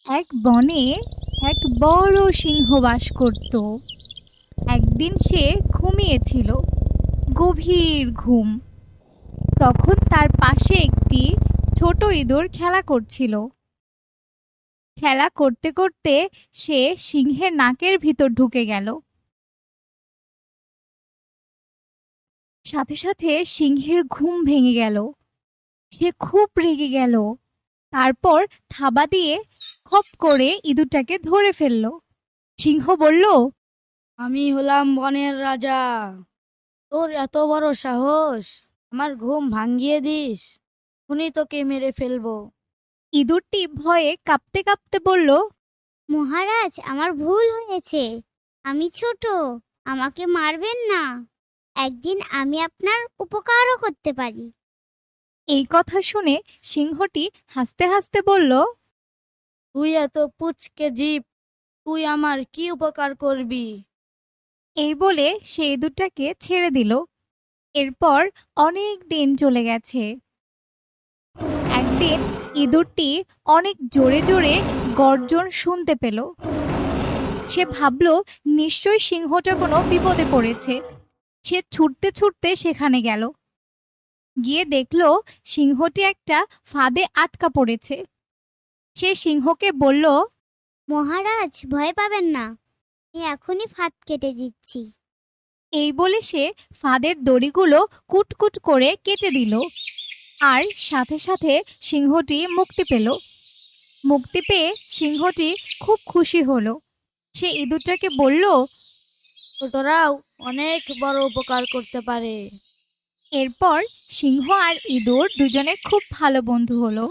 এক বনে এক বড় সিংহ বাস করত। একদিন সে ঘুমিয়েছিল, গভীর ঘুম। তখন তার পাশে একটি ছোট ইঁদুর খেলা করছিল। খেলা করতে করতে সে সিংহের নাকের ভিতর ঢুকে গেল। সাথে সাথে সিংহের ঘুম ভেঙে গেল। সে খুব রেগে গেল। তারপর থাবা দিয়ে খপ করে ইঁদুরটাকে ধরে ফেলল। সিংহ বলল, আমি হলাম বনের রাজা। তোর এত বড় সাহস, আমার ঘুম ভাঙিয়ে দিস। এখনই তোকে মেরে ফেলবো। ইঁদুরটি ভয়ে কাঁপতে কাঁপতে বলল, মহারাজ, আমার ভুল হয়েছে। আমি ছোট, আমাকে মারবেন না। একদিন আমি আপনার উপকারও করতে পারি। এই কথা শুনে সিংহটি হাসতে হাসতে বলল, তুই এত পুচকে জীব, তুই আমার কি উপকার করবি? এই বলে সে ইঁদুরটাকে ছেড়ে দিল। এরপর অনেক দিন চলে গেছে। একদিন ইঁদুরটি অনেক জোরে জোরে গর্জন শুনতে পেল। সে ভাবল নিশ্চয়ই সিংহটা কোনো বিপদে পড়েছে। সে ছুটতে ছুটতে সেখানে গেল। গিয়ে দেখলো সিংহটি একটা ফাঁদে আটকা পড়েছে। সে সিংহকে বলল, মহারাজ, ভয় পাবেন না, আমি এখনই ফাঁদ কেটে দিচ্ছি। এই বলে সে ফাঁদের দড়িগুলো কুটকুট করে কেটে দিল। আর সাথে সাথে সিংহটি মুক্তি পেল। মুক্তি পেয়ে সিংহটি খুব খুশি হলো। সে ইঁদুরটাকে বলল, ছোটরাও অনেক বড় উপকার করতে পারে। এরপর সিংহ আর ইঁদুর দুজনে খুব ভালো বন্ধু হলো।